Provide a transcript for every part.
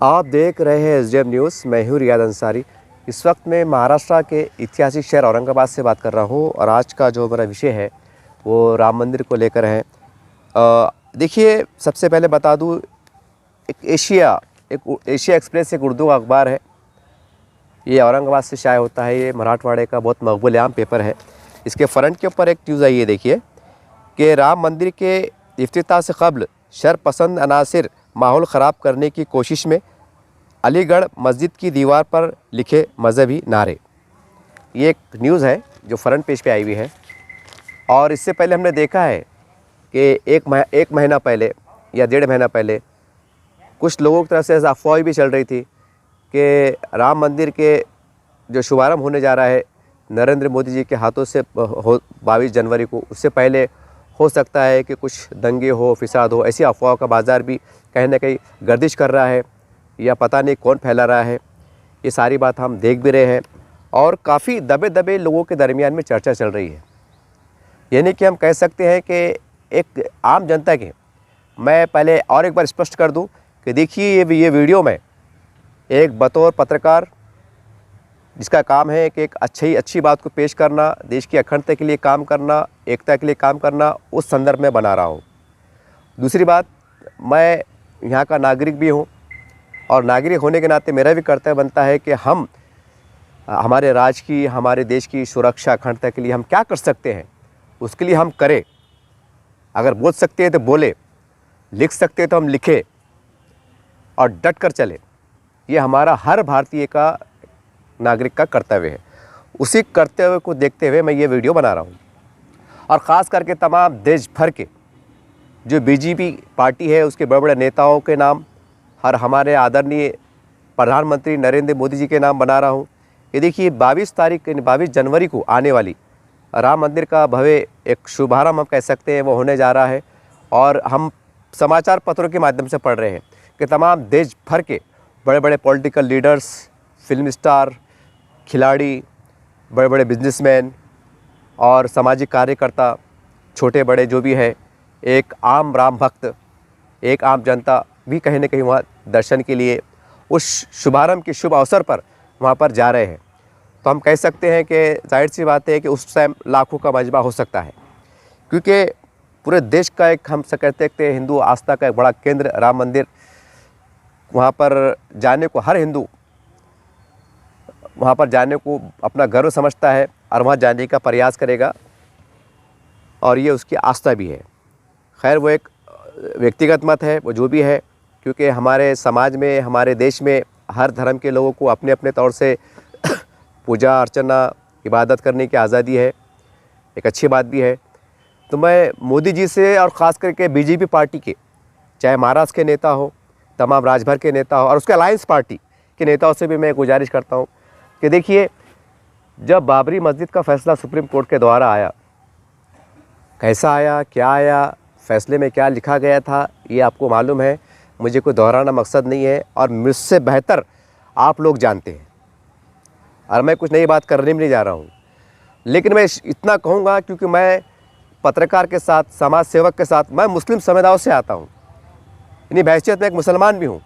आप देख रहे हैं एसडीएम न्यूज़। मैं हूँ रियाद अंसारी। इस वक्त मैं महाराष्ट्र के ऐतिहासिक शहर औरंगाबाद से बात कर रहा हूँ और आज का जो मेरा विषय है वो राम मंदिर को लेकर है। देखिए, सबसे पहले बता दूँ, एक एशिया एक्सप्रेस एक उर्दू अखबार है। ये औरंगाबाद से शाये होता है। ये मराठवाड़े का बहुत मकबूल आम पेपर है। इसके फ्रंट के ऊपर एक न्यूज़ आई है, देखिए, कि राम मंदिर के इफ्तिताह से कबल शरपसंद अनासिर माहौल ख़राब करने की कोशिश में अलीगढ़ मस्जिद की दीवार पर लिखे मजहबी नारे। ये एक न्यूज़ है जो फ्रंट पेज पे आई हुई है। और इससे पहले हमने देखा है कि एक महीना पहले या 1.5 महीना पहले कुछ लोगों की तरफ से अफवाह भी चल रही थी कि राम मंदिर के जो शुभारंभ होने जा रहा है नरेंद्र मोदी जी के हाथों से 22 जनवरी को, उससे पहले हो सकता है कि कुछ दंगे हो, फिसाद हो। ऐसी अफवाह का बाज़ार भी कहीं ना कहीं गर्दिश कर रहा है, या पता नहीं कौन फैला रहा है। ये सारी बात हम देख भी रहे हैं और काफ़ी दबे दबे लोगों के दरमियान में चर्चा चल रही है। यानी कि हम कह सकते हैं कि एक आम जनता के, मैं पहले और एक बार स्पष्ट कर दूं कि देखिए, ये वीडियो में एक बतौर पत्रकार जिसका काम है कि एक अच्छी बात को पेश करना, देश की अखंडता के लिए काम करना, एकता के लिए काम करना, उस संदर्भ में बना रहा हूँ। दूसरी बात, मैं यहाँ का नागरिक भी हूँ और नागरिक होने के नाते मेरा भी कर्तव्य बनता है कि हम हमारे राज्य की, हमारे देश की सुरक्षा, अखंडता के लिए हम क्या कर सकते हैं उसके लिए हम करें। अगर बोल सकते हैं तो बोले, लिख सकते हैं तो हम लिखें और डट कर चले। ये हमारा हर भारतीय का, नागरिक का कर्तव्य है। उसी कर्तव्य को देखते हुए मैं ये वीडियो बना रहा हूँ। और ख़ास करके तमाम देश भर के जो बीजेपी पार्टी है उसके बड़े बड़े नेताओं के नाम और हमारे आदरणीय प्रधानमंत्री नरेंद्र मोदी जी के नाम बना रहा हूँ। ये देखिए, 22 जनवरी को आने वाली राम मंदिर का भव्य एक शुभारंभ हम कह सकते हैं वो होने जा रहा है। और हम समाचार पत्रों के माध्यम से पढ़ रहे हैं कि तमाम देश भर के बड़े बड़े पॉलिटिकल लीडर्स, फिल्म स्टार, खिलाड़ी, बड़े बड़े बिजनेसमैन और सामाजिक कार्यकर्ता, छोटे बड़े जो भी है, एक आम राम भक्त, एक आम जनता भी कहीं ना कहीं वहाँ दर्शन के लिए उस शुभारंभ के शुभ अवसर पर वहाँ पर जा रहे हैं। तो हम कह सकते हैं कि जाहिर सी बात है कि उस टाइम लाखों का मजबा हो सकता है, क्योंकि पूरे देश का एक, हम कहते हैं, हिंदू आस्था का एक बड़ा केंद्र राम मंदिर। वहाँ पर जाने को हर हिंदू वहाँ पर जाने को अपना गर्व समझता है और वहाँ जाने का प्रयास करेगा, और ये उसकी आस्था भी है। खैर, वो एक व्यक्तिगत मत है, वो जो भी है, क्योंकि हमारे समाज में, हमारे देश में हर धर्म के लोगों को अपने अपने तौर से पूजा अर्चना, इबादत करने की आज़ादी है। एक अच्छी बात भी है। तो मैं मोदी जी से और ख़ास करके बीजेपी पार्टी के, चाहे महाराष्ट्र के नेता हो, तमाम राज्य भर के नेता हो और उसके अलायंस पार्टी के नेताओं से भी मैं गुजारिश करता हूँ कि देखिए, जब बाबरी मस्जिद का फ़ैसला सुप्रीम कोर्ट के द्वारा आया, कैसा आया, क्या आया, फ़ैसले में क्या लिखा गया था, ये आपको मालूम है। मुझे कोई दोहराना मकसद नहीं है और मुझसे बेहतर आप लोग जानते हैं, और मैं कुछ नई बात करने में नहीं जा रहा हूँ। लेकिन मैं इतना कहूँगा, क्योंकि मैं पत्रकार के साथ, समाज सेवक के साथ, मैं मुस्लिम समुदाय से आता हूँ, यानी बहैसियत में एक मुसलमान भी हूँ।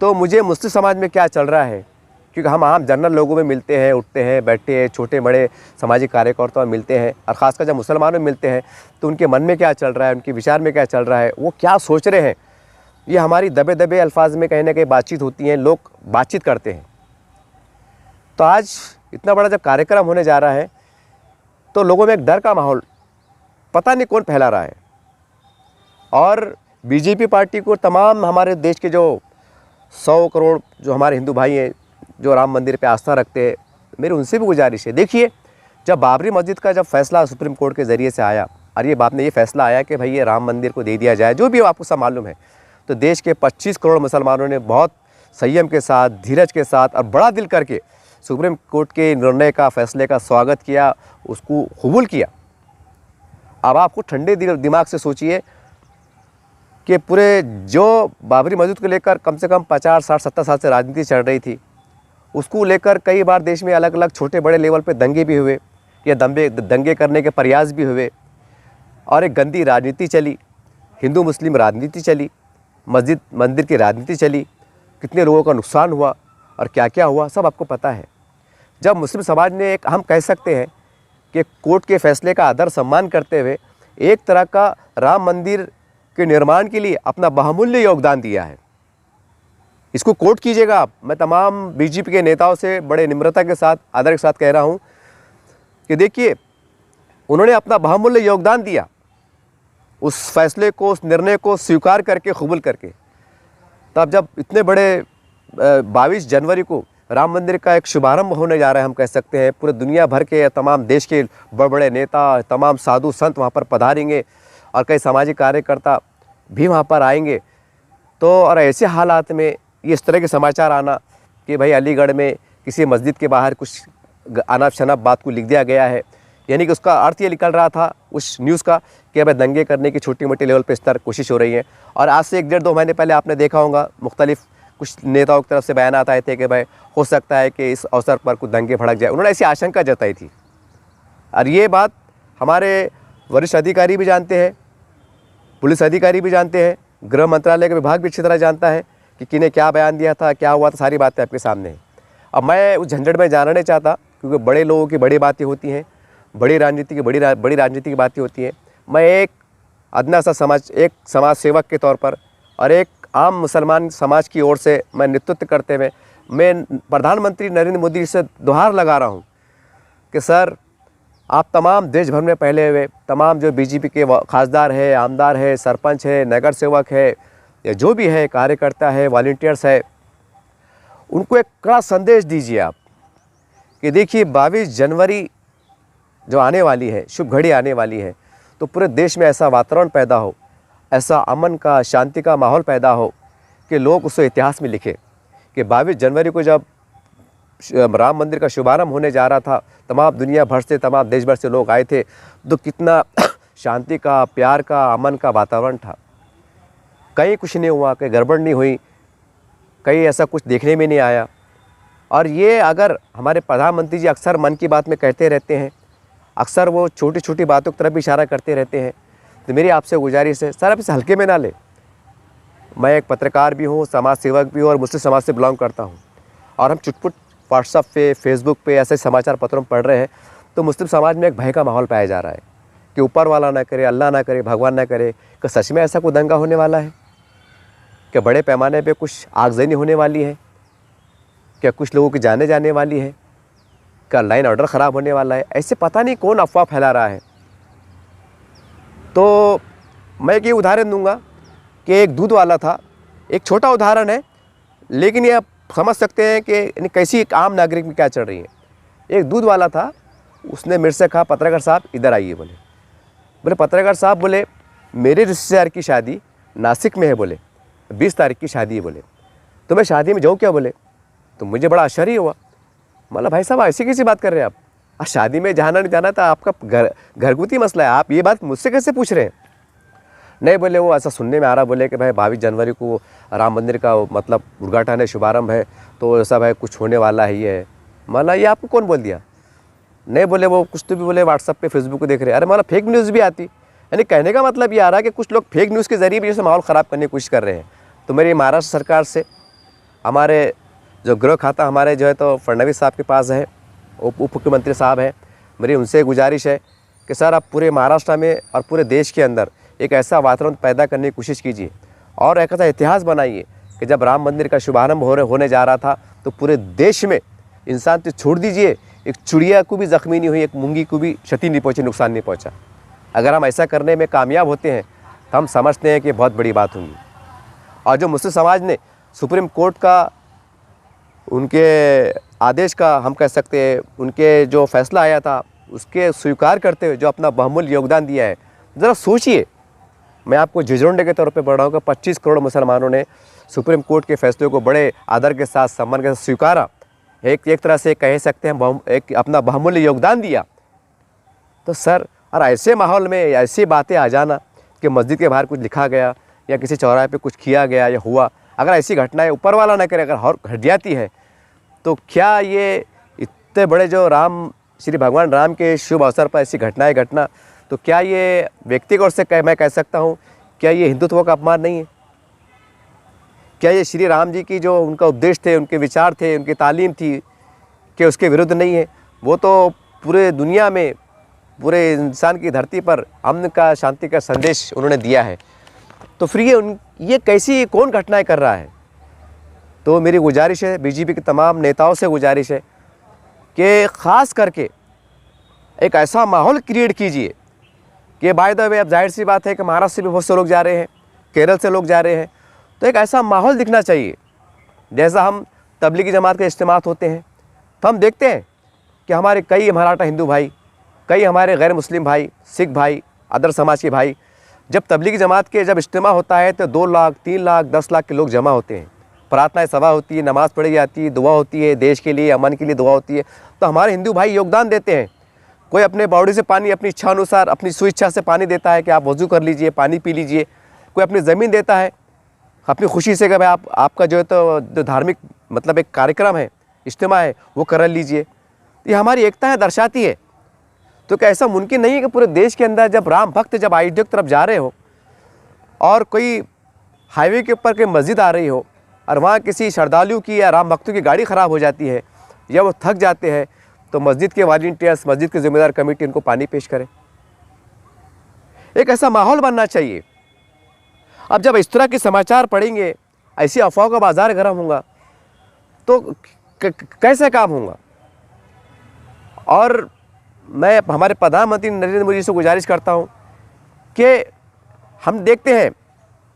तो मुझे मुस्लिम समाज में क्या चल रहा है, क्योंकि हम आम जनरल लोगों में मिलते हैं, उठते हैं, बैठते हैं, छोटे बड़े सामाजिक कार्यकर्ताओं में मिलते हैं, और ख़ासकर जब मुसलमानों में मिलते हैं तो उनके मन में क्या चल रहा है, उनके विचार में क्या चल रहा है, वो क्या सोच रहे हैं, ये हमारी दबे दबे अल्फाज में कहीं ना कहीं बातचीत होती हैं, लोग बातचीत करते हैं। तो आज इतना बड़ा जब कार्यक्रम होने जा रहा है तो लोगों में एक डर का माहौल पता नहीं कौन फैला रहा है। और बीजेपी पार्टी को, तमाम हमारे देश के जो 100 करोड़ जो हमारे हिंदू भाई हैं जो राम मंदिर पे आस्था रखते हैं, मेरी उनसे भी गुजारिश है। देखिए, जब बाबरी मस्जिद का जब फैसला सुप्रीम कोर्ट के ज़रिए से आया और ये बात में ये फैसला आया कि भाई ये राम मंदिर को दे दिया जाए, जो भी आपको सब मालूम है, तो देश के 25 करोड़ मुसलमानों ने बहुत संयम के साथ, धीरज के साथ और बड़ा दिल करके सुप्रीम कोर्ट के निर्णय का, फैसले का स्वागत किया, उसको कबूल किया। अब आपको ठंडे दिमाग से सोचिए कि पूरे जो बाबरी मस्जिद को लेकर कम से कम 50, 60, 70 साल से राजनीति चल रही थी, उसको लेकर कई बार देश में अलग अलग छोटे बड़े लेवल पे दंगे भी हुए, या दंगे करने के प्रयास भी हुए, और एक गंदी राजनीति चली, हिंदू मुस्लिम राजनीति चली, मस्जिद मंदिर की राजनीति चली। कितने लोगों का नुकसान हुआ और क्या क्या हुआ, सब आपको पता है। जब मुस्लिम समाज ने एक, हम कह सकते हैं कि कोर्ट के फैसले का आदर सम्मान करते हुए एक तरह का राम मंदिर के निर्माण के लिए अपना बहुमूल्य योगदान दिया है, इसको कोट कीजिएगा आप। मैं तमाम बीजेपी के नेताओं से बड़े निम्रता के साथ, आदर के साथ कह रहा हूँ कि देखिए, उन्होंने अपना बहुमूल्य योगदान दिया, उस फैसले को, उस निर्णय को स्वीकार करके, कबूल करके। तब जब इतने बड़े 22 जनवरी को राम मंदिर का एक शुभारंभ होने जा रहा है, हम कह सकते हैं पूरे दुनिया भर के तमाम देश के बड़े बड़े नेता, तमाम साधु संत वहाँ पर पधारेंगे और कई सामाजिक कार्यकर्ता भी वहाँ पर आएंगे। तो और ऐसे हालात में ये इस तरह के समाचार आना कि भाई अलीगढ़ में किसी मस्जिद के बाहर कुछ अनाप शनाप बात को लिख दिया गया है, यानी कि उसका अर्थ ये निकल रहा था उस न्यूज़ का कि भाई दंगे करने की छोटी मोटी लेवल पे इस तरह कोशिश हो रही है। और आज से 1-1.5-2 महीने पहले आपने देखा होगा मुख्तलिफ कुछ नेताओं की तरफ से बयान आए थे कि भाई हो सकता है कि इस अवसर पर कुछ दंगे भड़क जाए, उन्होंने ऐसी आशंका जताई थी। और ये बात हमारे वरिष्ठ अधिकारी भी जानते हैं, पुलिस अधिकारी भी जानते हैं, गृह मंत्रालय का विभाग भी अच्छी तरह जानता है कि किने क्या बयान दिया था, क्या हुआ था, सारी बातें आपके सामने हैं। अब मैं उस झंझट में जानना नहीं चाहता, क्योंकि बड़े लोगों की बड़ी बातें होती हैं, बड़ी राजनीति की बड़ी राजनीति की बातें होती हैं। मैं एक अदना सा एक समाज सेवक के तौर पर और एक आम मुसलमान समाज की ओर से मैं नेतृत्व करते हुए मैं प्रधानमंत्री नरेंद्र मोदी से गुहार लगा रहा हूँ कि सर, आप तमाम देश भर में फैले हुए तमाम जो बीजेपी के खासदार है, आमदार है, सरपंच है, नगर सेवक है, या जो भी है, कार्यकर्ता है, वॉलंटियर्स है, उनको एक कड़ा संदेश दीजिए आप कि देखिए 22 जनवरी जो आने वाली है, शुभ घड़ी आने वाली है, तो पूरे देश में ऐसा वातावरण पैदा हो, ऐसा अमन का, शांति का माहौल पैदा हो कि लोग उसे इतिहास में लिखे कि 22 जनवरी को जब राम मंदिर का शुभारंभ होने जा रहा था, तमाम दुनिया भर से, तमाम देश भर से लोग आए थे, तो कितना शांति का, प्यार का, अमन का वातावरण था। कहीं कुछ नहीं हुआ, कहीं गड़बड़ नहीं हुई, कहीं ऐसा कुछ देखने में नहीं आया। और ये अगर हमारे प्रधानमंत्री जी अक्सर मन की बात में कहते रहते हैं, अक्सर वो छोटी छोटी बातों की तरफ भी इशारा करते रहते हैं, तो मेरी आपसे गुजारिश है, सर आप इसे हल्के में ना ले। मैं एक पत्रकार भी हूँ, समाज सेवक भी हूँ और मुस्लिम समाज से बिलोंग करता हूँ, और हम चुटपुट व्हाट्सअप पे, फेसबुक पे ऐसे समाचार पत्रों में पढ़ रहे हैं, तो मुस्लिम समाज में एक भय का माहौल पाया जा रहा है कि ऊपर वाला ना करे, अल्लाह ना करे, भगवान ना करे, कि सच में ऐसा कोई दंगा होने वाला है, क्या बड़े पैमाने पे कुछ आगजनी होने वाली है, क्या कुछ लोगों की जाने जाने वाली है, क्या लाइन ऑर्डर ख़राब होने वाला है, ऐसे पता नहीं कौन अफवाह फैला रहा है। तो मैं एक ये उदाहरण दूंगा कि एक दूध वाला था, एक छोटा उदाहरण है, लेकिन ये आप समझ सकते हैं कि कैसी एक आम नागरिक में क्या चल रही है। एक दूध वाला था, उसने मेरे से कहा, पत्रकार साहब इधर आइए। बोले पत्रकार साहब, बोले मेरे रिश्तेदार की शादी नासिक में है, बोले 20 तारीख की शादी है, बोले तो मैं शादी में जाऊँ क्या? बोले तो मुझे बड़ा आश्चर्य हुआ। मतलब भाई साहब ऐसी कैसी बात कर रहे हैं आप शादी में जाना नहीं जाना था आपका घरगुती मसला है, आप ये बात मुझसे कैसे पूछ रहे हैं? नहीं, बोले वो ऐसा सुनने में आ रहा, बोले कि भाई 22 जनवरी को राम मंदिर का मतलब उद्घाटन है, शुभारंभ है, तो ऐसा भाई कुछ होने वाला है ये है। मतलब ये आपको कौन बोल दिया? नहीं, बोले वो कुछ तो भी बोले व्हाट्सअप पे, फेसबुक को देख रहे। अरे मतलब फेक न्यूज़ भी आती, यानी कहने का मतलब ये आ रहा है कि कुछ लोग फेक न्यूज़ के ज़रिए भी जैसे माहौल ख़राब करने की कोशिश कर रहे हैं। तो मेरी महाराष्ट्र सरकार से, हमारे जो गृह खाता हमारे जो है तो फडणवीस साहब के पास है, उप मुख्यमंत्री साहब हैं, मेरी उनसे गुजारिश है कि सर आप पूरे महाराष्ट्र में और पूरे देश के अंदर एक ऐसा वातावरण पैदा करने की कोशिश कीजिए और एक ऐसा इतिहास बनाइए कि जब राम मंदिर का शुभारंभ होने जा रहा था तो पूरे देश में इंसान तो छोड़ दीजिए, एक चिड़िया को भी ज़ख्मी नहीं हुई, एक मूंगी को भी क्षति नहीं पहुँची, नुकसान नहीं पहुँचा। अगर हम ऐसा करने में कामयाब होते हैं तो हम समझते हैं कि बहुत बड़ी बात होगी। और जो मुस्लिम समाज ने सुप्रीम कोर्ट का, उनके आदेश का, हम कह सकते हैं उनके जो फैसला आया था उसके स्वीकार करते हुए जो अपना बहुमूल्य योगदान दिया है, ज़रा सोचिए। मैं आपको झिझुंडे के तौर पे पढ़ रहा हूँ कि 25 करोड़ मुसलमानों ने सुप्रीम कोर्ट के फैसले को बड़े आदर के साथ, सम्मान के साथ स्वीकारा, एक तरह से कह सकते हैं एक अपना बहुमूल्य योगदान दिया। तो सर, और ऐसे माहौल में ऐसी बातें आ जाना कि मस्जिद के बाहर कुछ लिखा गया या किसी चौराहे पे कुछ किया गया या हुआ, अगर ऐसी घटनाएं ऊपर वाला न करे, अगर घट जाती है, तो क्या ये इतने बड़े जो श्री भगवान राम के शुभ अवसर पर ऐसी घटनाएं घटना, तो क्या ये व्यक्तिगत से मैं कह सकता हूँ, क्या ये हिंदुत्व का अपमान नहीं है? क्या ये श्री राम जी की जो उनका उपदेश थे, उनके विचार थे, उनकी तालीम थी, कि उसके विरुद्ध नहीं है? वो तो पूरे दुनिया में, पूरे इंसान की धरती पर अमन का, शांति का संदेश उन्होंने दिया है। तो फिर ये कैसी कौन घटनाएं कर रहा है? तो मेरी गुजारिश है, बीजेपी के तमाम नेताओं से गुजारिश है कि ख़ास करके एक ऐसा माहौल क्रिएट कीजिए कि बाय द वे, अब जाहिर सी बात है कि महाराष्ट्र से भी बहुत से लोग जा रहे हैं, केरल से लोग जा रहे हैं, तो एक ऐसा माहौल दिखना चाहिए। जैसा हम तबलीगी जमात के इज्तिमा होते हैं तो हम देखते हैं कि हमारे कई मराठा हिंदू भाई, कई हमारे गैर मुस्लिम भाई, सिख भाई, अदर समाज के भाई, जब तबलीगी जमात के जब इज्तिमा होता है तो 2 लाख, 3 लाख, 10 लाख के लोग जमा होते हैं। प्रार्थनाएं सभा होती है, नमाज़ पढ़ी जाती है, दुआ होती है, देश के लिए, अमन के लिए दुआ होती है। तो हमारे हिंदू भाई योगदान देते हैं। कोई अपने बॉडी से पानी अपनी इच्छा अनुसार, अपनी स्वेच्छा से पानी देता है कि आप वज़ू कर लीजिए, पानी पी लीजिए। कोई अपनी ज़मीन देता है अपनी खुशी से कि भाई आपका जो है तो जो धार्मिक मतलब एक कार्यक्रम है, इज्तिमा है, वो कर लीजिए। ये हमारी एकता है, दर्शाती है। तो क्या ऐसा मुमकिन नहीं है कि पूरे देश के अंदर जब राम भक्त जब अयोध्या की तरफ जा रहे हो और कोई हाईवे के ऊपर कोई मस्जिद आ रही हो और वहाँ किसी श्रद्धालु की या राम भक्तों की गाड़ी ख़राब हो जाती है या वो थक जाते हैं, तो मस्जिद के वॉलंटियर्स, मस्जिद की ज़िम्मेदार कमेटी उनको पानी पेश करे? एक ऐसा माहौल बनना चाहिए। अब जब इस तरह के समाचार पढ़ेंगे, ऐसी अफवाहों का बाज़ार गर्म होगा, तो कैसे काम होगा? और मैं हमारे प्रधानमंत्री नरेंद्र मोदी से गुजारिश करता हूं कि हम देखते हैं,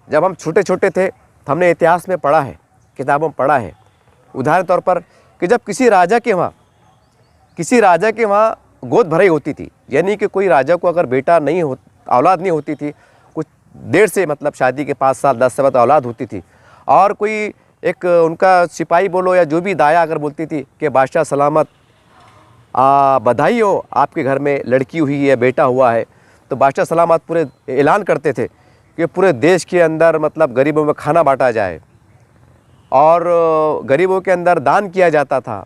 जब हम छोटे छोटे थे तो हमने इतिहास में पढ़ा है, किताबों में पढ़ा है, उदाहरण तौर पर कि जब किसी राजा के वहाँ गोद भराई होती थी, यानी कि कोई राजा को अगर बेटा नहीं हो, औलाद नहीं होती थी, कुछ देर से मतलब शादी के 5 साल 10 साल बाद औलाद होती थी, और कोई एक उनका सिपाही बोलो या जो भी दाया अगर बोलती थी कि बादशाह सलामत, बधाई हो, आपके घर में लड़की हुई है, बेटा हुआ है, तो बादशाह सलामत पूरे ऐलान करते थे कि पूरे देश के अंदर मतलब गरीबों में खाना बांटा जाए, और गरीबों के अंदर दान किया जाता था।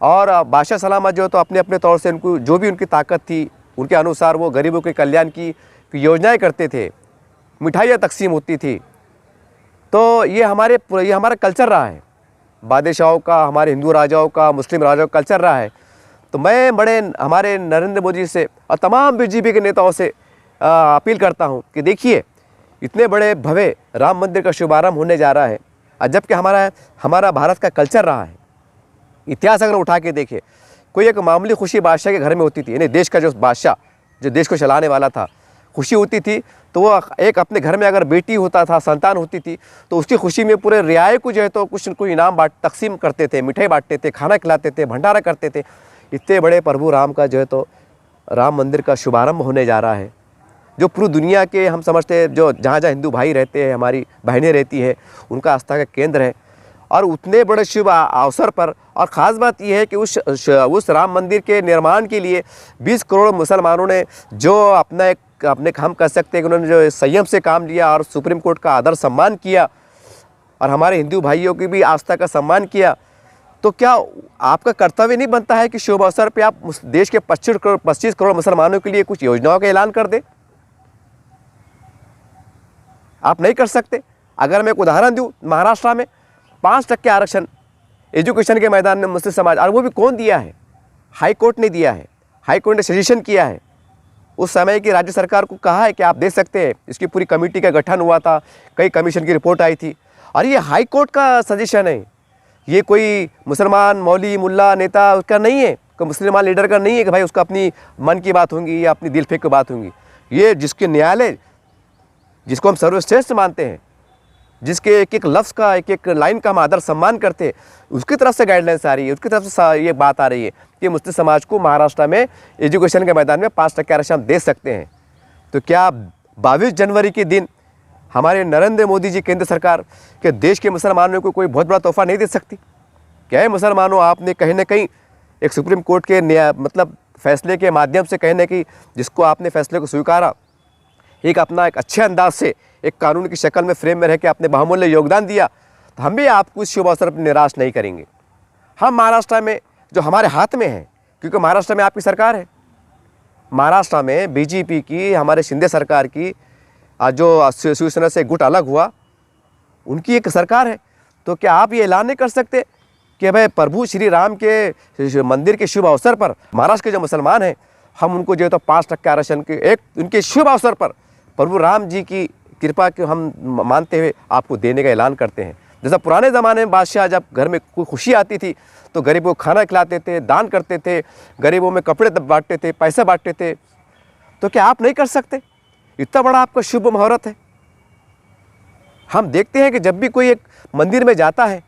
और बादशाह सलामत जो तो अपने अपने तौर से उनको जो भी उनकी ताकत थी उनके अनुसार वो गरीबों के कल्याण की योजनाएं करते थे, मिठाइयाँ तकसीम होती थी। तो ये हमारा कल्चर रहा है, बादशाहों का, हमारे हिंदू राजाओं का, मुस्लिम राजाओं का कल्चर रहा है। तो मैं हमारे नरेंद्र मोदी से और तमाम बीजेपी के नेताओं से अपील करता हूं कि देखिए, इतने बड़े भव्य राम मंदिर का शुभारंभ होने जा रहा है, और जबकि हमारा भारत का कल्चर रहा है। इतिहास अगर उठा के देखें, कोई एक मामूली खुशी बादशाह के घर में होती थी, यानी देश का जो बादशाह जो देश को चलाने वाला था, खुशी होती थी तो वो एक अपने घर में अगर बेटी होता था, संतान होती थी, तो उसकी खुशी में पूरे रियाए को जो है तो कुछ न कुछ इनाम तकसीम करते थे, मिठाई बांटते थे, खाना खिलाते थे, भंडारा करते थे। इतने बड़े प्रभु राम का जो है तो राम मंदिर का शुभारंभ होने जा रहा है, जो पूरी दुनिया के हम समझते हैं जो जहाँ जहाँ हिंदू भाई रहते हैं, हमारी बहनें रहती हैं, उनका आस्था का केंद्र है। और उतने बड़े शुभ अवसर पर, और ख़ास बात यह है कि उस राम मंदिर के निर्माण के लिए 20 करोड़ मुसलमानों ने जो अपने हम कह सकते हैं कि उन्होंने जो संयम से काम लिया और सुप्रीम कोर्ट का आदर सम्मान किया और हमारे हिंदू भाइयों की भी आस्था का सम्मान किया, तो क्या आपका कर्तव्य नहीं बनता है कि शुभ अवसर पे आप देश के 25 करोड़ मुसलमानों के लिए कुछ योजनाओं का ऐलान कर दें? आप नहीं कर सकते। अगर मैं एक उदाहरण दूं, महाराष्ट्र में 5% आरक्षण एजुकेशन के मैदान में मुस्लिम समाज, और वो भी कौन दिया है? हाई कोर्ट ने दिया है, हाई कोर्ट ने सजेशन किया है। उस समय की राज्य सरकार को कहा है कि आप दे सकते हैं। इसकी पूरी कमेटी का गठन हुआ था, कई कमीशन की रिपोर्ट आई थी, और ये हाई कोर्ट का सजेशन है। ये कोई मुसलमान मौली मुल्ला नेता उसका नहीं है, कोई मुसलमान लीडर का नहीं है कि भाई उसका अपनी मन की बात होंगी या अपनी दिल फेंक की बात होंगी। ये जिसके न्यायालय, जिसको हम सर्वश्रेष्ठ मानते हैं, जिसके एक एक लफ्ज़ का, एक एक लाइन का हम आदर सम्मान करते हैं, उसकी तरफ से गाइडलाइंस आ रही है, उसकी तरफ से ये बात आ रही है कि मुस्लिम समाज को महाराष्ट्र में एजुकेशन के मैदान में 5% आरक्षण दे सकते हैं। तो क्या 22 जनवरी के दिन हमारे नरेंद्र मोदी जी केंद्र सरकार के देश के मुसलमानों को कोई बहुत बड़ा तोहफा नहीं दे सकती? क्या है मुसलमानों, आपने कहीं ना कहीं एक सुप्रीम कोर्ट के मतलब फैसले के माध्यम से कहीं ना कहीं जिसको आपने फैसले को स्वीकारा, एक अपना एक अच्छे अंदाज से एक कानून की शक्ल में फ्रेम में रह के आपने बहुमूल्य योगदान दिया, तो हम भी आपको इस शुभ अवसर पर निराश नहीं करेंगे। हम महाराष्ट्र में जो हमारे हाथ में है, क्योंकि महाराष्ट्र में आपकी सरकार है, महाराष्ट्र में बीजेपी की, हमारे शिंदे सरकार की जो शिवसेना से गुट अलग हुआ, उनकी एक सरकार है। तो क्या आप ये ऐलान नहीं कर सकते कि भाई प्रभु श्री राम के मंदिर के शुभ अवसर पर महाराष्ट्र के जो मुसलमान हैं, हम उनको जो है तो 5% आरक्षण के एक उनके शुभ अवसर पर प्रभु राम जी की कृपा को हम मानते हुए आपको देने का ऐलान करते हैं। जैसा पुराने ज़माने में बादशाह जब घर में कोई खुशी आती थी तो गरीबों को खाना खिलाते थे, दान करते थे, गरीबों में कपड़े बांटते थे, पैसे बांटते थे। तो क्या आप नहीं कर सकते? इतना बड़ा आपका शुभ मुहूर्त है। हम देखते हैं कि जब भी कोई एक मंदिर में जाता है,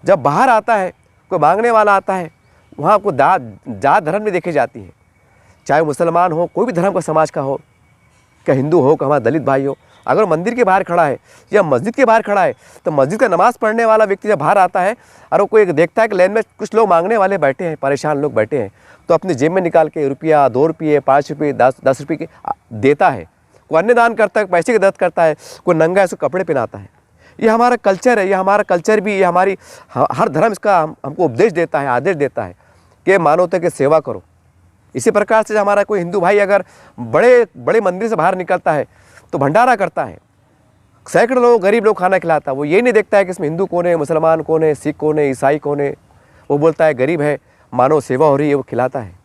जब बाहर आता है, कोई मांगने वाला आता है, वहाँ आपको जात धर्म में देखी जाती है, चाहे मुसलमान हो, कोई भी धर्म का समाज का हो, क्या हिंदू हो, क्या हमारा दलित भाई हो। अगर मंदिर के बाहर खड़ा है या मस्जिद के बाहर खड़ा है तो मस्जिद का नमाज़ पढ़ने वाला व्यक्ति जब बाहर आता है और वो कोई देखता है कि लाइन में कुछ लोग मांगने वाले बैठे हैं, परेशान लोग बैठे हैं, तो अपनी जेब में निकाल के रुपया, 2 रुपये, 5 रुपये, 10 रुपये के देता है। कोई अन्य दान करता है, पैसे की मदद करता है, कोई नंगा है उसको कपड़े पहनाता है। ये हमारा कल्चर है, ये हमारा कल्चर भी, ये हमारी हर धर्म इसका हमको उपदेश देता है, आदेश देता है कि मानवता की सेवा करो। इसी प्रकार से हमारा कोई हिंदू भाई अगर बड़े बड़े मंदिर से बाहर निकलता है तो भंडारा करता है, सैकड़ों लोग, गरीब लोग खाना खिलाता है। वो ये नहीं देखता है कि इसमें हिंदू कौन है, मुसलमान कौन है, सिख कौन है, ईसाई कौन है। वो बोलता है गरीब है, मानव सेवा हो रही है, वो खिलाता है।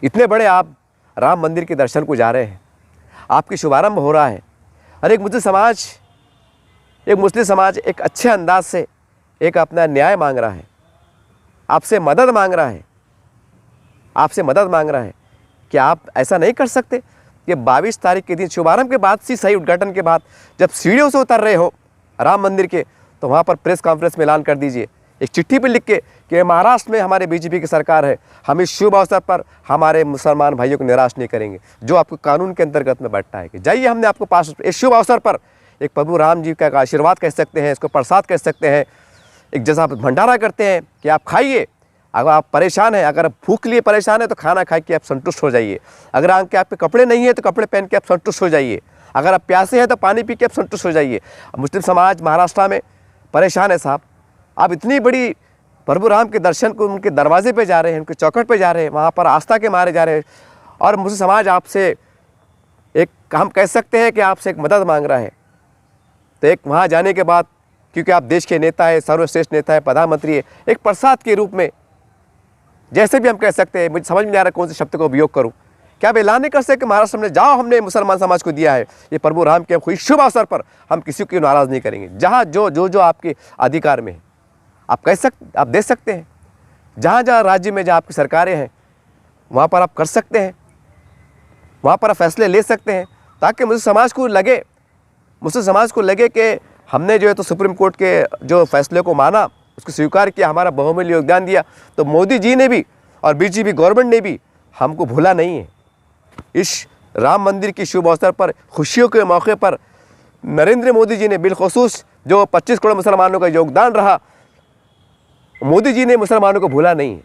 इतने बड़े आप राम मंदिर के दर्शन को जा रहे हैं, आपकी शुभारंभ हो रहा है और एक मुस्लिम समाज एक अच्छे अंदाज से एक अपना न्याय मांग रहा है, आपसे मदद मांग रहा है। क्या आप ऐसा नहीं कर सकते कि 22 तारीख के दिन शुभारंभ के बाद से, सही उद्घाटन के बाद, जब सीढ़ियों से उतर रहे हो राम मंदिर के, तो वहाँ पर प्रेस कॉन्फ्रेंस में ऐलान कर दीजिए, एक चिट्ठी पर लिख के कि महाराष्ट्र में हमारे बीजेपी की सरकार है, हम इस शुभ अवसर पर हमारे मुसलमान भाइयों को निराश नहीं करेंगे, जो आपको कानून के अंतर्गत में बैठता है कि जाइए, हमने आपको पास इस शुभ अवसर पर एक प्रभु राम जी का आशीर्वाद कह सकते हैं, इसको प्रसाद कह सकते हैं, एक जैसा भंडारा करते हैं कि आप खाइए। अगर आप परेशान हैं, अगर भूख लिए परेशान है तो खाना खा के आप संतुष्ट हो जाइए। अगर आपके कपड़े नहीं है तो कपड़े पहन के आप संतुष्ट हो जाइए। अगर आप प्यासे हैं तो पानी पी के आप संतुष्ट हो जाइए। मुस्लिम समाज महाराष्ट्र में परेशान है साहब। आप इतनी बड़ी प्रभु राम के दर्शन को उनके दरवाजे पे जा रहे हैं, उनके चौखट पे जा रहे हैं, वहाँ पर आस्था के मारे जा रहे हैं, और मुस्लिम समाज आपसे एक, हम कह सकते हैं कि आपसे एक मदद मांग रहा है। तो एक वहाँ जाने के बाद, क्योंकि आप देश के नेता है, सर्वश्रेष्ठ नेता है, प्रधानमंत्री है, एक प्रसाद के रूप में, जैसे भी हम कह सकते हैं, मुझे समझ में नहीं आ रहा कौन से शब्द का उपयोग करूं, क्या आप ऐलान नहीं कर सकते कि महाराष्ट्र में जाओ, हमने मुसलमान समाज को दिया है ये प्रभु राम के खुश शुभ अवसर पर, हम किसी को नाराज़ नहीं करेंगे। जहाँ जो आपके अधिकार में है आप आप दे सकते हैं। जहाँ राज्य में जहाँ आपकी सरकारें हैं वहाँ पर आप कर सकते हैं, वहाँ पर आप फैसले ले सकते हैं, ताकि मुस्लिम समाज को लगे कि हमने जो है तो सुप्रीम कोर्ट के जो फैसले को माना, उसको स्वीकार किया, हमारा बहुमूल्य योगदान दिया। तो मोदी जी ने भी और बीजेपी गवर्नमेंट ने भी हमको भूला नहीं है। इस राम मंदिर की शुभ अवसर पर, खुशियों के मौके पर नरेंद्र मोदी जी ने बिलखुसूस जो 25 करोड़ मुसलमानों का योगदान रहा, मोदी जी ने मुसलमानों को भूला नहीं है।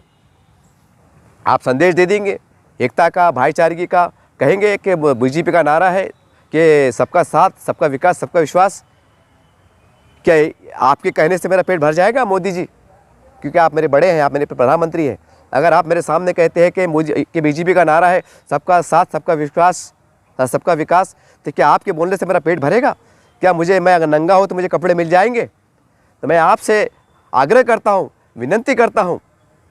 आप संदेश दे देंगे एकता का, भाईचारे का, कहेंगे कि बीजेपी का नारा है कि सबका साथ, सबका विकास, सबका विश्वास। क्या आपके कहने से मेरा पेट भर जाएगा मोदी जी? क्योंकि आप मेरे बड़े हैं, आप मेरे प्रधानमंत्री हैं। अगर आप मेरे सामने कहते हैं कि बीजेपी का नारा है सबका साथ, सबका विश्वास, सबका विकास, तो क्या आपके बोलने से मेरा पेट भरेगा? क्या मैं अगर नंगा हो तो मुझे कपड़े मिल जाएंगे? तो मैं आपसे आग्रह करता हूँ, विनंती करता हूँ,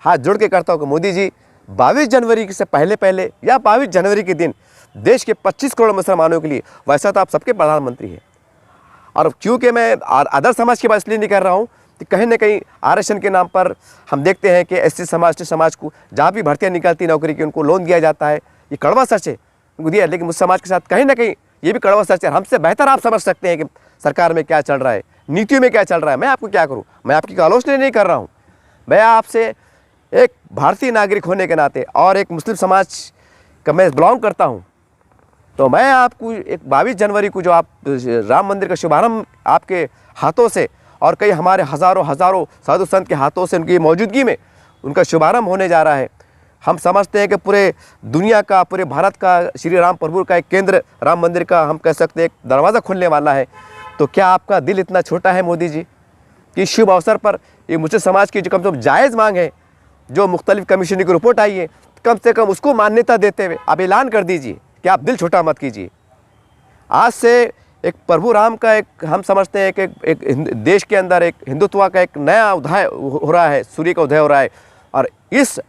हाथ जोड़ के करता हूँ कि मोदी जी 22 जनवरी से पहले या 22 जनवरी के दिन देश के 25 करोड़ मुसलमानों के लिए, वैसा तो आप सबके प्रधानमंत्री हैं, और क्योंकि मैं अदर समाज की बात इसलिए नहीं कर रहा हूँ कि कहीं ना कहीं आरक्षण के नाम पर हम देखते हैं कि एसटी समाज को जहाँ भी भर्तियाँ निकलती नौकरी की, उनको लोन दिया जाता है। ये कड़वा सच है, उनको दिया, लेकिन मुस्लिम समाज के साथ कहीं ना कहीं ये भी कड़वा सच है। हमसे बेहतर आप समझ सकते हैं कि सरकार में क्या चल रहा है, नीतियों में क्या चल रहा है। मैं आपको क्या करूँ, मैं आपकी आलोचना नहीं कर रहा हूँ। मैं आपसे एक भारतीय नागरिक होने के नाते और एक मुस्लिम समाज का मैं बिलोंग करता हूँ, तो मैं आपको एक 22 जनवरी को जो आप राम मंदिर का शुभारंभ आपके हाथों से और कई हमारे हज़ारों साधु संत के हाथों से उनकी मौजूदगी में उनका शुभारंभ होने जा रहा है। हम समझते हैं कि पूरे दुनिया का, पूरे भारत का, श्री राम प्रभु का एक केंद्र राम मंदिर का, हम कह सकते हैं एक दरवाज़ा खुलने वाला है। तो क्या आपका दिल इतना छोटा है मोदी जी कि शुभ अवसर पर ये मुस्लिम समाज की जो कम से कम जायज़ मांग है, जो मुख्तलिफ कमीशन की रिपोर्ट आई है, कम से कम उसको मान्यता देते हुए आप ऐलान कर दीजिए कि आप दिल छोटा मत कीजिए। आज से एक प्रभु राम का एक हम समझते हैं कि एक देश के अंदर एक हिंदुत्व का एक नया उदय हो रहा है, सूर्य का उदय हो रहा है। और इस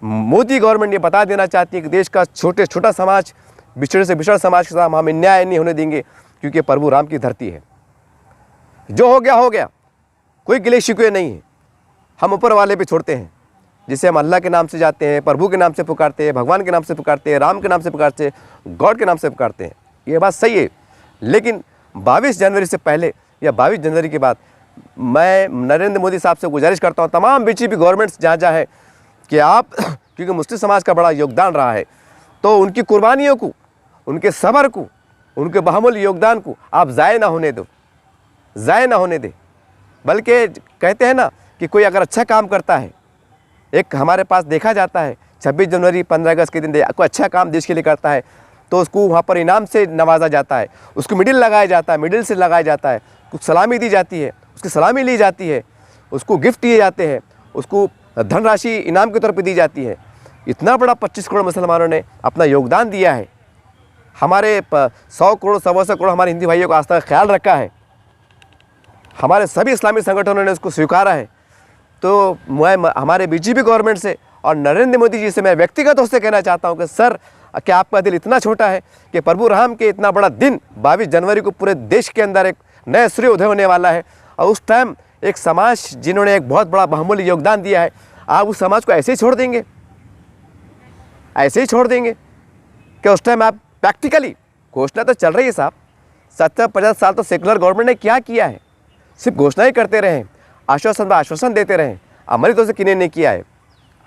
मोदी गवर्नमेंट ये बता देना चाहती है कि देश का छोटा समाज, बिछड़े से बिछड़ा समाज के साथ हम अन्याय नहीं होने देंगे, क्योंकि प्रभु राम की धरती है। जो हो गया, कोई गिले शिकवे नहीं है। हम ऊपर वाले पे छोड़ते हैं, जिसे हम अल्लाह के नाम से जाते हैं, प्रभु के नाम से पुकारते हैं, भगवान के नाम से पुकारते हैं, राम के नाम से पुकारते हैं, गॉड के नाम से पुकारते हैं। ये बात सही है, लेकिन 22 जनवरी से पहले या 22 जनवरी के बाद मैं नरेंद्र मोदी साहब से गुजारिश करता हूँ, तमाम बीजेपी गवर्नमेंट्स जहाँ है, कि आप क्योंकि मुस्लिम समाज का बड़ा योगदान रहा है, तो उनकी कुर्बानियों को, उनके सब्र को, उनके बहुमूल्य योगदान को आप ज़ाय ना होने दें। बल्कि कहते हैं ना कि कोई अगर अच्छा काम करता है, एक हमारे पास देखा जाता है 26 जनवरी 15 अगस्त के दिन कोई अच्छा काम देश के लिए करता है तो उसको वहाँ पर इनाम से नवाजा जाता है, उसको मिडिल से लगाया जाता है, कुछ सलामी दी जाती है, उसकी सलामी ली जाती है, उसको गिफ्ट दिए जाते हैं, उसको धनराशि इनाम के तौर पर दी जाती है। इतना बड़ा 25 करोड़ मुसलमानों ने अपना योगदान दिया है, हमारे 100 करोड़ 125 करोड़ हमारे हिंदी भाइयों का आज तक ख्याल रखा है, हमारे सभी इस्लामी संगठनों ने उसको स्वीकारा है। तो मैं हमारे बीजेपी गवर्नमेंट से और नरेंद्र मोदी जी से मैं व्यक्तिगत तौर से कहना चाहता हूं कि सर, क्या आपका दिल इतना छोटा है कि प्रभु राम के इतना बड़ा दिन 22 जनवरी को पूरे देश के अंदर एक नया सूर्य उदय होने वाला है, और उस टाइम एक समाज जिन्होंने एक बहुत बड़ा बहुमूल्य योगदान दिया है, आप उस समाज को ऐसे ही छोड़ देंगे? ऐसे ही छोड़ देंगे कि उस टाइम आप प्रैक्टिकली, घोषणा तो चल रही है साहब, 70-50 साल तो सेकुलर गवर्नमेंट ने क्या किया है? सिर्फ घोषणाएं करते रहे, आश्वासन देते रहे, अमली तौर से किन्हीं ने किया है।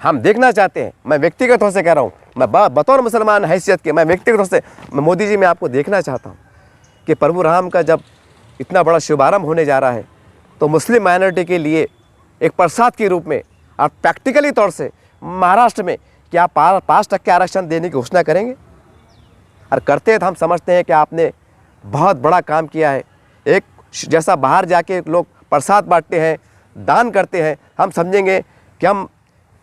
हम देखना चाहते हैं, मैं व्यक्तिगत तौर से कह रहा हूँ, मैं बतौर मुसलमान हैसियत के, मैं व्यक्तिगत तौर से मैं मोदी जी, मैं आपको देखना चाहता हूँ कि प्रभु राम का जब इतना बड़ा शुभारंभ होने जा रहा है, तो मुस्लिम माइनॉरिटी के लिए एक प्रसाद के रूप में आप प्रैक्टिकली तौर से महाराष्ट्र में क्या 5% आरक्षण देने की घोषणा करेंगे? और करते हैं तो हम समझते हैं कि आपने बहुत बड़ा काम किया है। एक जैसा बाहर जाके लोग प्रसाद बांटते हैं, दान करते हैं, हम समझेंगे कि हम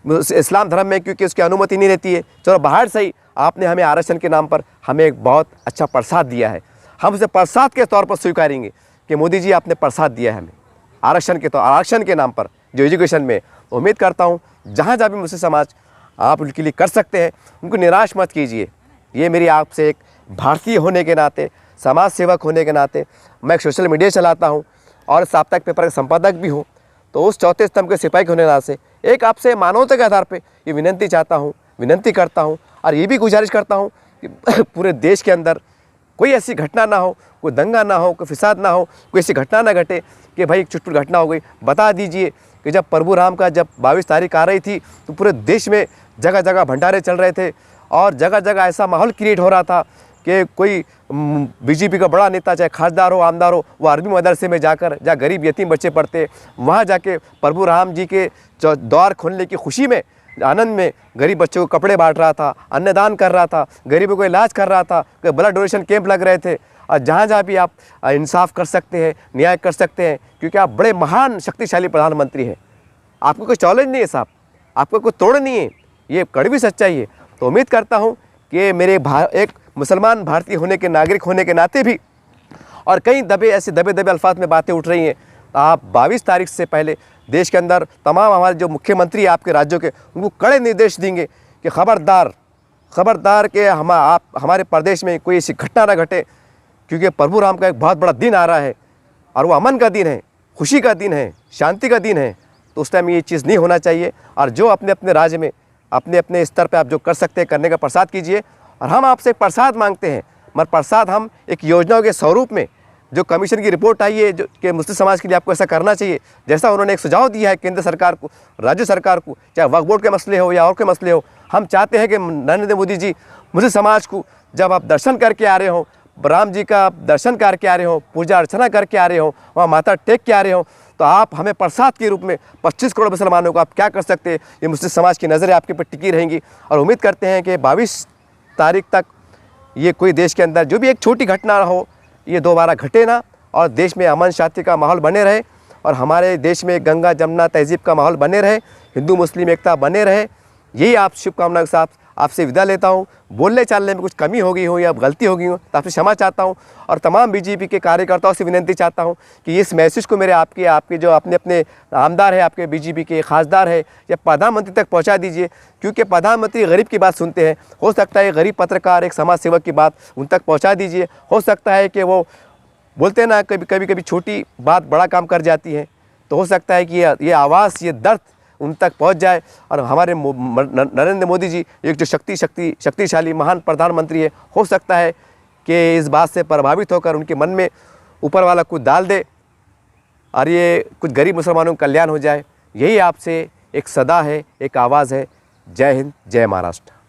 इस्लाम धर्म में, क्योंकि उसकी अनुमति नहीं रहती है, चलो बाहर से ही आपने हमें आरक्षण के नाम पर हमें एक बहुत अच्छा प्रसाद दिया है, हम उसे प्रसाद के तौर पर स्वीकारेंगे कि मोदी जी आपने प्रसाद दिया है हमें आरक्षण के नाम पर जो एजुकेशन में। उम्मीद करता हूँ जहाँ जहाँ भी मुस्लिम समाज आप उनके लिए कर सकते हैं, उनको निराश मत कीजिए। ये मेरी आपसे एक भारतीय होने के नाते, समाज सेवक होने के नाते, मैं एक सोशल मीडिया चलाता हूँ और साप्ताहिक पेपर का संपादक भी हूँ, तो उस चौथे स्तंभ के सिपाही होने के नाते एक आपसे मानवता के आधार पे ये विनंती करता हूँ और ये भी गुजारिश करता हूँ कि पूरे देश के अंदर कोई ऐसी घटना ना हो, कोई दंगा ना हो, कोई फिसाद ना हो, कोई ऐसी घटना ना घटे कि भाई एक चुटपुट घटना हो गई। बता दीजिए कि जब प्रभु राम का जब 22 तारीख आ रही थी तो पूरे देश में जगह जगह भंडारे चल रहे थे और जगह जगह ऐसा माहौल क्रिएट हो रहा था कि कोई बीजेपी का बड़ा नेता, चाहे खासदार हो, आमदार हो, वो अरबी मदरसे में जाकर, जहाँ गरीब यतीम बच्चे पढ़ते, वहाँ जाके प्रभु राम जी के द्वार खोलने की खुशी में, आनंद में गरीब बच्चों को कपड़े बांट रहा था, अन्नदान कर रहा था, गरीबों को इलाज कर रहा था, कोई ब्लड डोनेशन कैंप लग रहे थे। और जहाँ जहाँ भी आप इंसाफ कर सकते हैं, न्याय कर सकते हैं, क्योंकि आप बड़े महान शक्तिशाली प्रधानमंत्री हैं, आपको कोई चैलेंज नहीं है साहब, आपको कोई तोड़ नहीं है, ये कड़वी सच्चाई है। तो उम्मीद करता हूँ कि मेरे एक मुसलमान भारतीय होने के, नागरिक होने के नाते भी, और कई ऐसे दबे अल्फाज में बातें उठ रही हैं, आप 22 तारीख से पहले देश के अंदर तमाम हमारे जो मुख्यमंत्री आपके राज्यों के, उनको कड़े निर्देश देंगे कि खबरदार कि हमारे प्रदेश में कोई ऐसी घटना ना घटे, क्योंकि प्रभु राम का एक बहुत बड़ा दिन आ रहा है और वो अमन का दिन है, खुशी का दिन है, शांति का दिन है। तो उस टाइम ये चीज़ नहीं होना चाहिए। और जो अपने अपने राज्य में, अपने अपने स्तर पर आप जो कर सकते हैं करने का प्रसाद कीजिए। और हम आपसे एक प्रसाद मांगते हैं, मगर प्रसाद हम एक योजनाओं के स्वरूप में, जो कमीशन की रिपोर्ट आई है जो कि मुस्लिम समाज के लिए आपको ऐसा करना चाहिए, जैसा उन्होंने एक सुझाव दिया है केंद्र सरकार को, राज्य सरकार को, चाहे वक्फ बोर्ड के मसले हो या और के मसले हो, हम चाहते हैं कि नरेंद्र मोदी जी मुस्लिम समाज को, जब आप दर्शन करके आ रहे हो, राम जी का दर्शन करके आ रहे हो, पूजा अर्चना करके आ रहे हो, वहाँ माथा टेक के आ रहे हो, तो आप हमें प्रसाद के रूप में 25 करोड़ मुसलमानों को आप क्या कर सकते हैं, ये मुस्लिम समाज की नज़रें आपके पर टिकी रहेंगी। और उम्मीद करते हैं कि 22 तारीख तक ये कोई देश के अंदर जो भी एक छोटी घटना हो, ये दोबारा घटे ना, और देश में अमन शांति का माहौल बने रहे, और हमारे देश में गंगा जमुना तहजीब का माहौल बने रहे, हिंदू मुस्लिम एकता बने रहे। यही आप शुभकामनाओं के साथ आपसे विदा लेता हूँ। बोलने चालने में कुछ कमी हो गई हो या गलती हो गई हो तो आपसे क्षमा चाहता हूँ और तमाम बीजेपी के कार्यकर्ताओं से विनती चाहता हूँ कि इस मैसेज को मेरे आपके जो अपने अपने आमदार है, आपके बीजेपी के खासदार है या प्रधानमंत्री तक पहुँचा दीजिए, क्योंकि प्रधानमंत्री गरीब की बात सुनते हैं। हो सकता है गरीब पत्रकार, एक समाज सेवक की बात उन तक पहुँचा दीजिए। हो सकता है कि वो बोलते हैं ना, कभी छोटी बात बड़ा काम कर जाती है, तो हो सकता है कि ये आवाज़, ये दर्द उन तक पहुंच जाए और हमारे नरेंद्र मोदी जी एक जो शक्तिशाली महान प्रधानमंत्री है, हो सकता है कि इस बात से प्रभावित होकर उनके मन में ऊपर वाला कुछ डाल दे और ये कुछ गरीब मुसलमानों का कल्याण हो जाए। यही आपसे एक सदा है, एक आवाज़ है। जय हिंद, जय महाराष्ट्र।